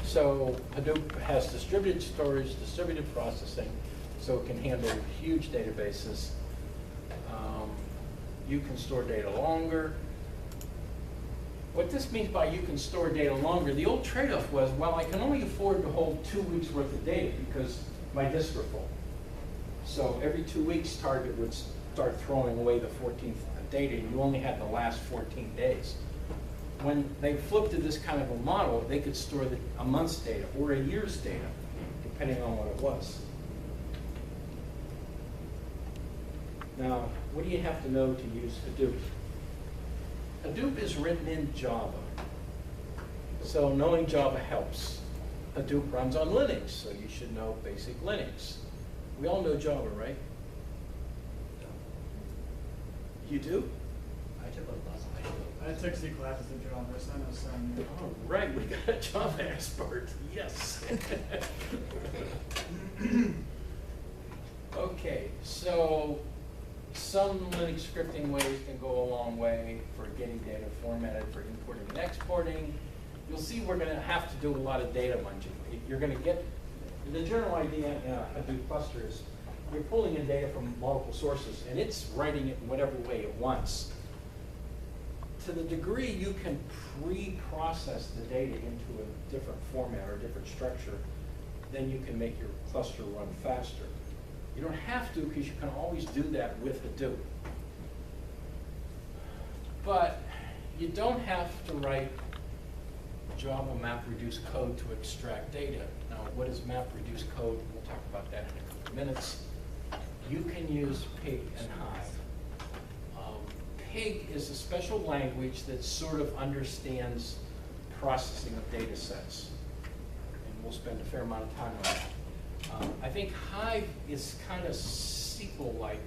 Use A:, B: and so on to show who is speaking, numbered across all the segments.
A: So Hadoop has distributed storage, distributed processing, so it can handle huge databases. You can store data longer. What this means by you can store data longer, the old trade-off was, well, I can only afford to hold 2 weeks worth of data because my disks were full. So every 2 weeks, Target would start throwing away the 14th data, and you only had the last 14 days. When they flipped to this kind of a model, they could store a month's data or a year's data, depending on what it was. Now, what do you have to know to use Hadoop? Hadoop is written in Java, so knowing Java helps. Hadoop runs on Linux, so you should know basic Linux. We all know Java, right? You do?
B: I took a class in high school.
C: I took C classes in Java, so I know some.
A: All right, we got a Java expert, yes. Okay, so some Linux scripting ways can go a long way for getting data formatted for importing and exporting. You'll see we're going to have to do a lot of data munging. You're going to get, the general idea in a Hadoop cluster is you're pulling in data from multiple sources and it's writing it in whatever way it wants. To the degree you can pre-process the data into a different format or a different structure, then you can make your cluster run faster. You don't have to because you can always do that with Hadoop. But you don't have to write Java MapReduce code to extract data. Now, what is MapReduce code? We'll talk about that in a couple of minutes. You can use Pig and Hive. Pig is a special language that sort of understands processing of data sets. And we'll spend a fair amount of time on that. I think Hive is kind of SQL-like,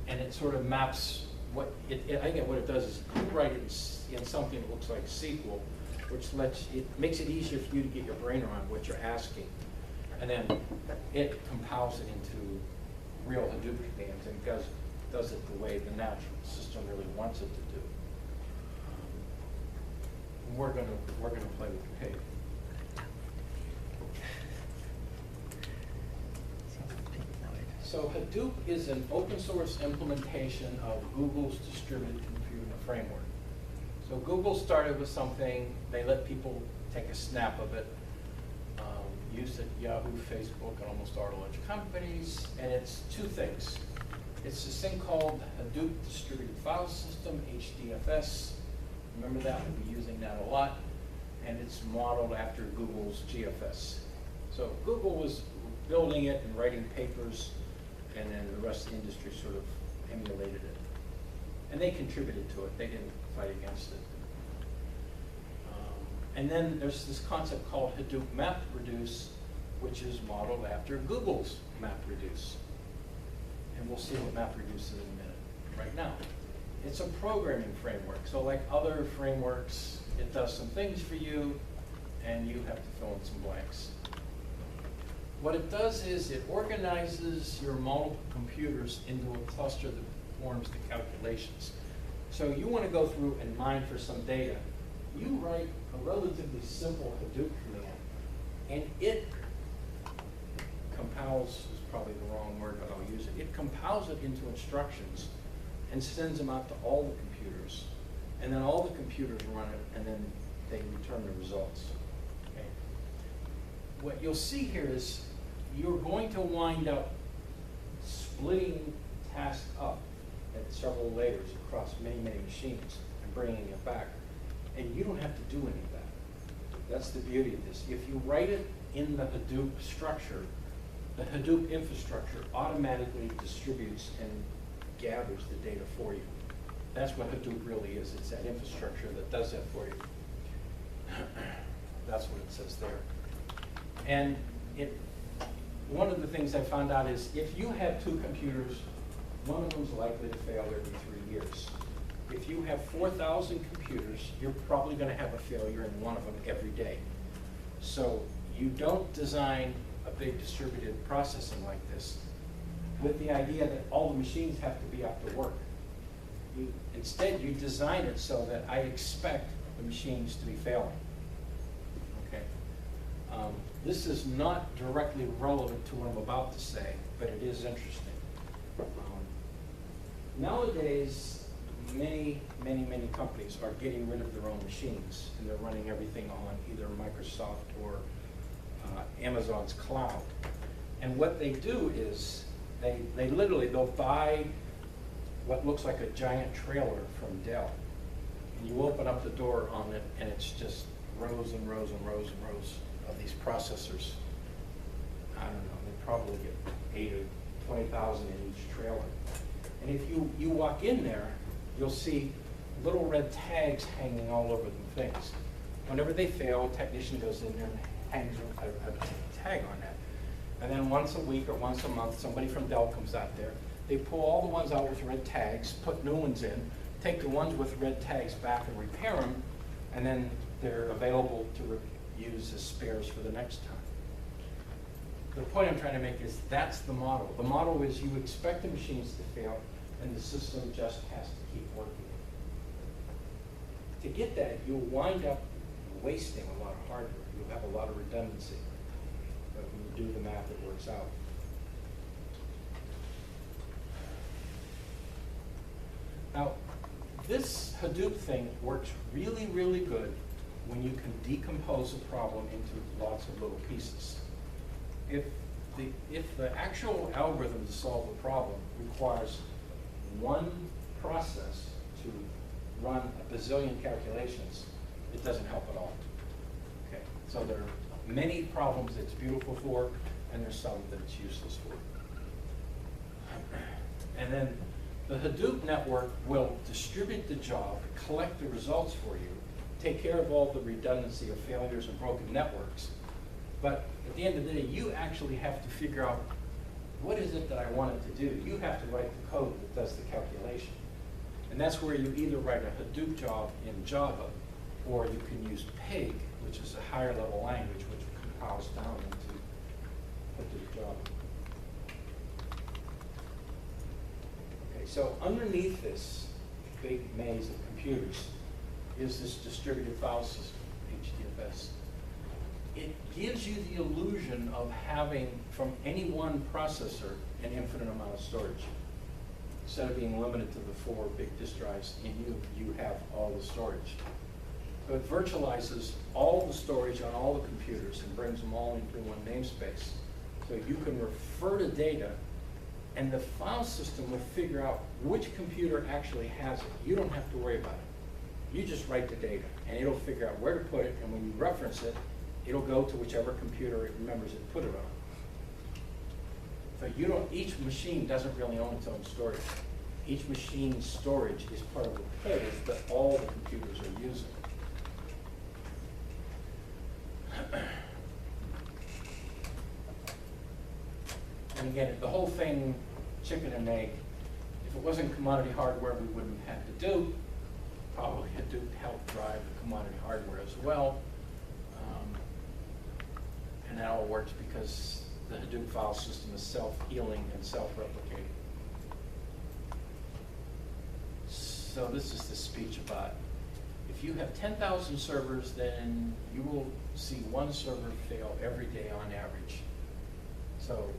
A: and it sort of maps what I think what it does is you write it in something that looks like SQL, which makes it easier for you to get your brain around what you're asking, and then it compiles it into real Hadoop commands and does it the way the natural system really wants it to do. We're gonna play with Pig. So Hadoop is an open source implementation of Google's distributed computing framework. So Google started with something, they let people take a snap of it, used it at Yahoo, Facebook, and almost all large companies, and it's two things. It's this thing called Hadoop Distributed File System, HDFS. Remember that, we'll be using that a lot, and it's modeled after Google's GFS. So Google was building it and writing papers, and then the rest of the industry sort of emulated it. And they contributed to it, they didn't fight against it. And then there's this concept called Hadoop MapReduce, which is modeled after Google's MapReduce. And we'll see what MapReduce is in a minute. Right now, it's a programming framework. So like other frameworks, it does some things for you, and you have to fill in some blanks. What it does is it organizes your multiple computers into a cluster that performs the calculations. So you want to go through and mine for some data. You write a relatively simple Hadoop command, and it compiles, is probably the wrong word, but I'll use it. It compiles it into instructions and sends them out to all the computers. And then all the computers run it, and then they return the results. Okay. What you'll see here is you're going to wind up splitting tasks up at several layers across many, many machines and bringing it back. And you don't have to do any of that. That's the beauty of this. If you write it in the Hadoop structure, the Hadoop infrastructure automatically distributes and gathers the data for you. That's what Hadoop really is. It's that infrastructure that does that for you. That's what it says there. And one of the things I found out is if you have two computers, one of them is likely to fail every 3 years. If you have 4,000 computers, you're probably going to have a failure in one of them every day. So you don't design a big distributed processing like this with the idea that all the machines have to be out to work. Instead, you design it so that I expect the machines to be failing. Okay? This is not directly relevant to what I'm about to say, but it is interesting. Nowadays, many companies are getting rid of their own machines, and they're running everything on either Microsoft or Amazon's cloud. And what they do is they literally, they'll buy what looks like a giant trailer from Dell. And you open up the door on it, and it's just rows and rows and rows and rows of these processors. I don't know, they probably get 8 or 20,000 in each trailer. And if you walk in there, you'll see little red tags hanging all over the things. Whenever they fail, a technician goes in there and hangs a tag on that. And then once a week or once a month, somebody from Dell comes out there. They pull all the ones out with red tags, put new ones in, take the ones with red tags back and repair them, and then they're available to use as spares for the next time. The point I'm trying to make is that's the model. The model is you expect the machines to fail, and the system just has to keep working. To get that, you'll wind up wasting a lot of hardware. You'll have a lot of redundancy. But when you do the math, it works out. Now, this Hadoop thing works really, really good when you can decompose a problem into lots of little pieces. If the actual algorithm to solve a problem requires one process to run a bazillion calculations, it doesn't help at all. Okay, so there are many problems it's beautiful for, and there's some that it's useless for. And then the Hadoop network will distribute the job, collect the results for you, take care of all the redundancy of failures and broken networks. But at the end of the day, you actually have to figure out what is it that I want it to do. You have to write the code that does the calculation. And that's where you either write a Hadoop job in Java, or you can use Pig, which is a higher level language which compiles down into Hadoop Java. Okay, so underneath this big maze of computers is this distributed file system, HDFS. It gives you the illusion of having, from any one processor, an infinite amount of storage. Instead of being limited to the 4 big disk drives in you have all the storage. So it virtualizes all the storage on all the computers and brings them all into one namespace. So you can refer to data, and the file system will figure out which computer actually has it. You don't have to worry about it. You just write the data, and it'll figure out where to put it, and when you reference it, it'll go to whichever computer it remembers it put it on. So you don't, each machine doesn't really own its own storage. Each machine's storage is part of the whole that all the computers are using. And again, the whole thing, chicken and egg, if it wasn't commodity hardware, we wouldn't have to do. Probably Hadoop helped drive the commodity hardware as well. And that all works because the Hadoop file system is self-healing and self-replicating. So this is the speech about, if you have 10,000 servers, then you will see one server fail every day on average. So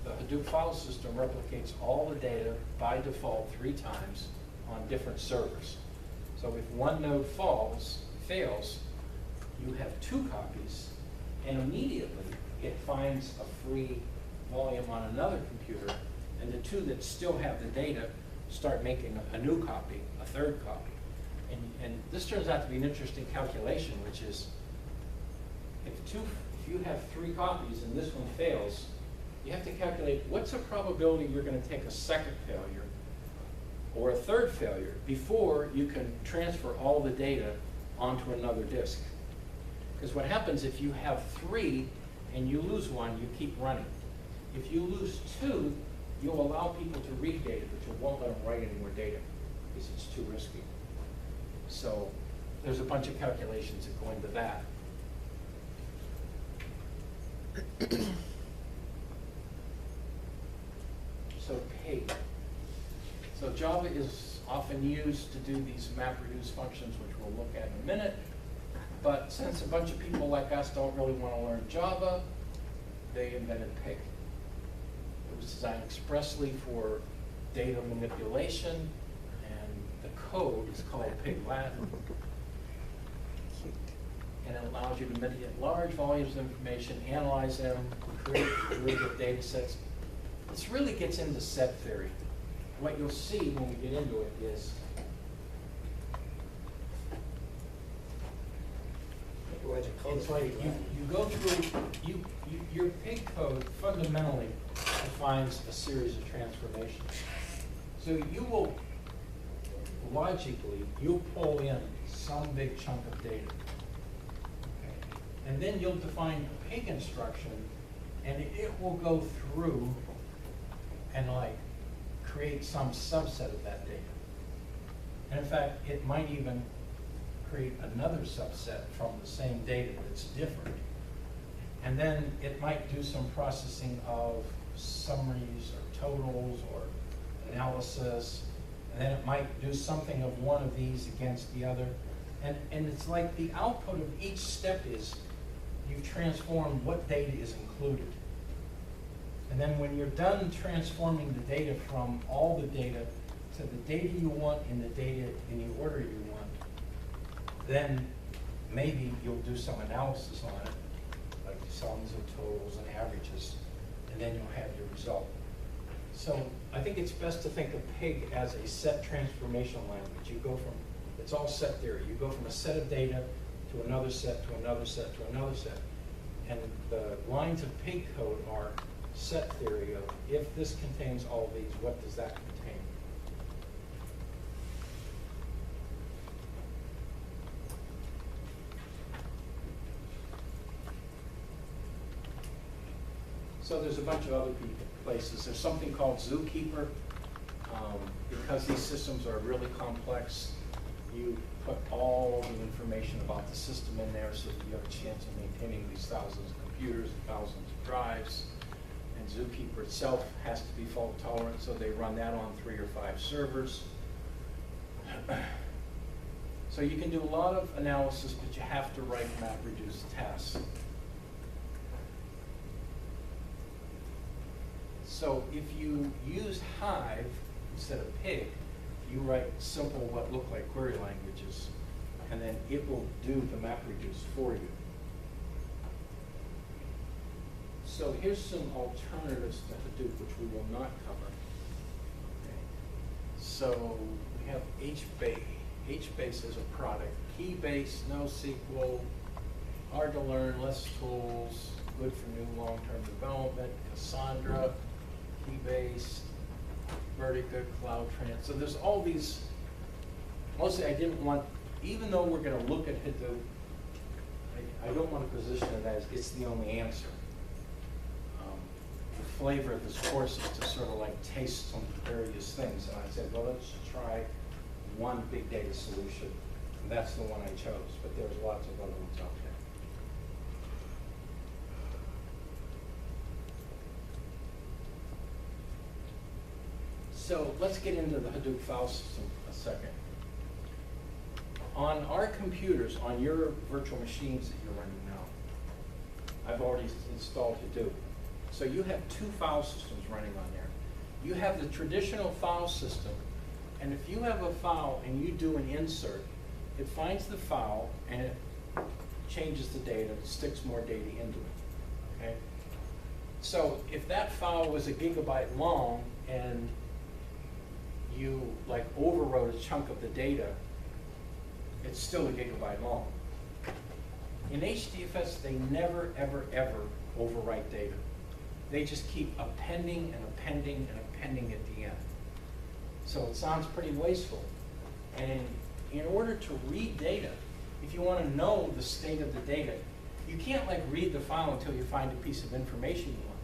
A: the Hadoop file system replicates all the data by default 3 times on different servers. So if one node fails, you have 2 copies, and immediately it finds a free volume on another computer, and the 2 that still have the data start making a new copy, a 3rd copy. And this turns out to be an interesting calculation, which is if you have 3 copies and this one fails, you have to calculate what's the probability you're going to take a 2nd failure or a 3rd failure before you can transfer all the data onto another disk. Because what happens if you have 3 and you lose 1, you keep running. If you lose 2, you'll allow people to read data, but you won't let them write any more data because it's too risky. So there's a bunch of calculations that go into that. So Pig. So Java is often used to do these MapReduce functions, which we'll look at in a minute. But since a bunch of people like us don't really want to learn Java, they invented pig. It was designed expressly for data manipulation, and the code is called pig Latin. And it allows you to manipulate large volumes of information, analyze them, create derivative data sets. This really gets into set theory. What you'll see when we get into it is it's like you go through, your pig code fundamentally defines a series of transformations. So you will, logically, you'll pull in some big chunk of data. Okay. And then you'll define a pig instruction, and it will go through and like create some subset of that data. And in fact, it might even create another subset from the same data that's different. And then it might do some processing of summaries or totals or analysis. And then it might do something of one of these against the other. And it's like the output of each step is you transform what data is included. And then when you're done transforming the data from all the data to the data you want in the data in the order you want, then maybe you'll do some analysis on it, like sums and totals and averages, and then you'll have your result. So I think it's best to think of pig as a set transformation language. You go from, it's all set theory. You go from a set of data to another set, to another set, to another set. And the lines of pig code are set theory of, if this contains all these, what does that contain? So there's a bunch of other places. There's something called Zookeeper. Because these systems are really complex, you put all the information about the system in there so that you have a chance of maintaining these thousands of computers and thousands of drives. And Zookeeper itself has to be fault tolerant, so they run that on 3 or 5 servers. So you can do a lot of analysis, but you have to write MapReduce tests. So if you use Hive instead of pig, you write simple what look like query languages, and then it will do the MapReduce for you. So here's some alternatives to Hadoop, which we will not cover. Okay. So we have HBase. HBase is a product. Keybase, NoSQL, hard to learn, less tools, good for new long-term development. Cassandra, Keybase, Vertica, CloudTrans. So there's all these. Mostly I didn't want, even though we're going to look at Hadoop, I don't want to position it as it's the only answer. The flavor of this course is to sort of like taste some various things. And I said, well, let's try one big data solution. And that's the one I chose, but there's lots of other ones out there. So let's get into the Hadoop file system a second. On our computers, on your virtual machines that you're running now, I've already installed Hadoop. So you have 2 file systems running on there. You have the traditional file system, and if you have a file and you do an insert, it finds the file and it changes the data, sticks more data into it, okay? So if that file was a gigabyte long and you like overwrote a chunk of the data, it's still a gigabyte long. In HDFS, they never, ever, ever overwrite data. They just keep appending and appending and appending at the end. So it sounds pretty wasteful. And in order to read data, if you want to know the state of the data, you can't like read the file until you find a piece of information you want.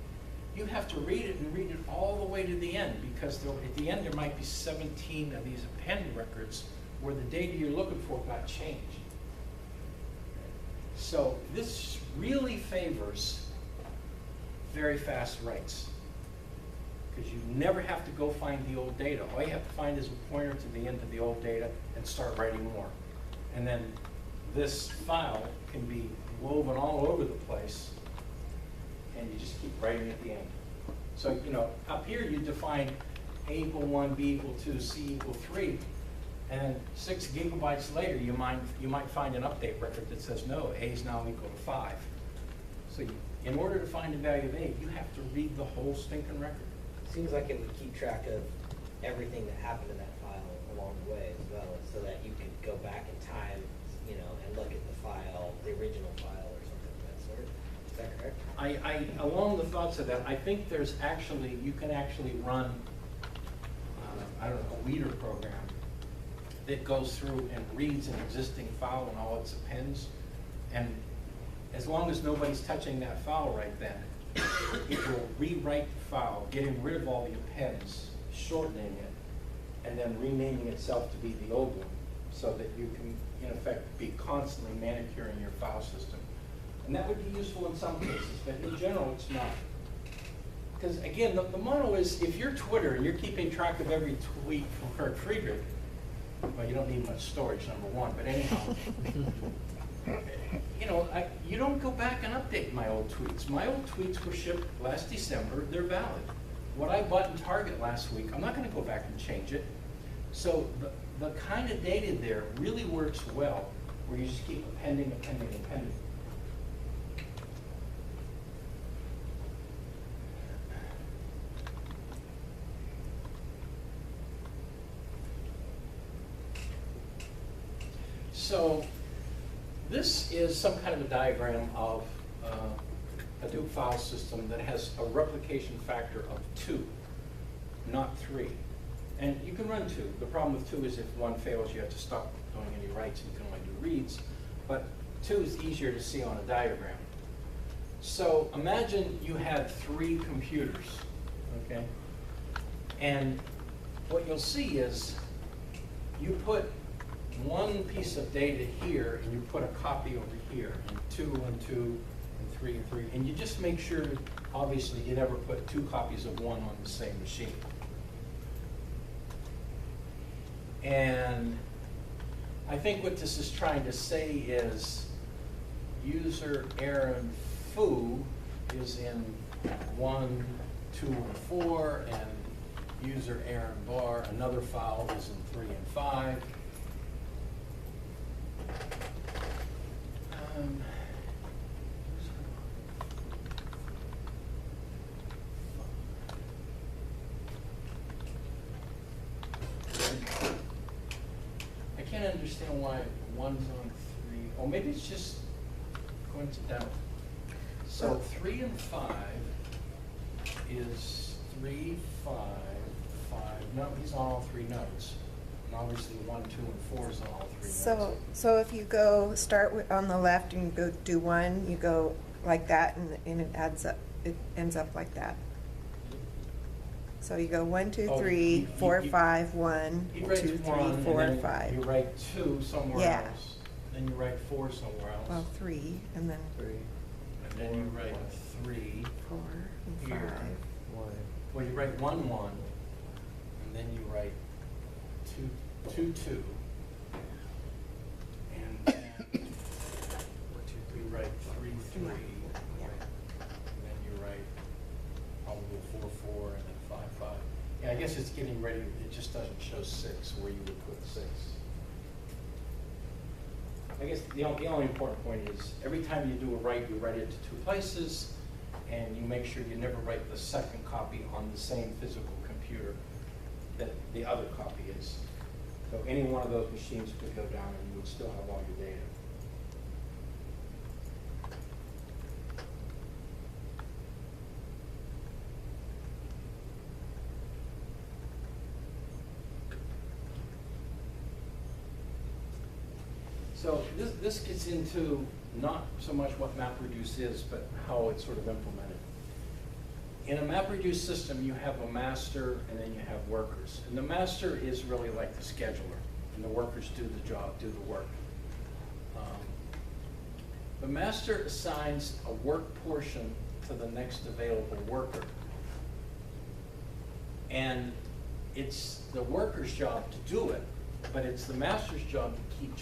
A: You have to read it and read it all the way to the end, because at the end there might be 17 of these append records where the data you're looking for got changed. So this really favors very fast writes. because you never have to go find the old data. All you have to find is a pointer to the end of the old data and start writing more. And then this file can be woven all over the place, and you just keep writing at the end. So, you know, up here you define A equal 1, B equal 2, C equal 3, and 6 gigabytes later you might find an update record that says, no, A is now equal to 5. So in order to find the value of A, you have to read the whole stinking record.
B: Seems like it would keep track of everything that happened in that file along the way as well, so that you could go back in time, you know, and look at the file, the original file or something of that sort. Is that correct?
A: Along the thoughts of that, I think there's actually, you can actually run, I don't know, a weeder program that goes through and reads an existing file and all its appends. And as long as nobody's touching that file right then, it will rewrite the file, getting rid of all the appends, shortening it, and then renaming itself to be the old one, so that you can, in effect, be constantly manicuring your file system. And that would be useful in some cases, but in general, it's not. Because again, the model is, if you're Twitter and you're keeping track of every tweet from KFriedrich, well, you don't need much storage, number one, but anyhow, you know, you don't go back and update my old tweets. My old tweets were shipped last December, they're valid. What I bought in Target last week, I'm not gonna go back and change it. So the kind of data there really works well, where you just keep appending. So this is some kind of a diagram of a Hadoop file system that has a replication factor of 2, not 3. And you can run 2. The problem with 2 is if one fails, you have to stop doing any writes and you can only do reads. But 2 is easier to see on a diagram. So imagine you had 3 computers, okay? And what you'll see is you put one piece of data here and you put a copy over here, and 2 and 2 and 3 and 3, and you just make sure that obviously you never put 2 copies of one on the same machine. And I think what this is trying to say is user Aaron Foo is in 1, 2, and 4, and user Aaron Barr, another file, is in 3 and 5. I can't understand why 1's on 3. Oh, maybe it's just coincidental. So 3 and 5 is 3, 5, 5. No, he's on all 3 nodes. And obviously 1, 2, and 4 is on all 3 nodes.
D: So if you go start on the left and you go do 1, you go like that, and it adds up. It ends up like that. So you go 1, 2, 3, 4, 5, 1, 2, 3, 4, 5.
A: You write 2 somewhere
D: Yeah.
A: else. Then you write 4 somewhere else.
D: Well, 3, and then
B: 3.
A: And then you write 3
D: 4 and
A: here.
D: 5.
B: 1.
A: Well, you write 1, 1, and then you write 2, 2, 2. And then you write 3, 3.
D: Yeah.
A: And then you write probably 4, 4, and then 5, 5. Yeah, I guess it's getting ready, it just doesn't show 6 where you would put 6. I guess the only important point is every time you do a write, you write it to 2 places, and you make sure you never write the second copy on the same physical computer that the other copy is. So any one of those machines could go down and you would still have all your data. So this gets into not so much what MapReduce is, but how it's sort of implemented. In a MapReduce system, you have a master and then you have workers. And the master is really like the scheduler, and the workers do the job, do the work. The master assigns a work portion to the next available worker. And it's the worker's job to do it, but it's the master's job to keep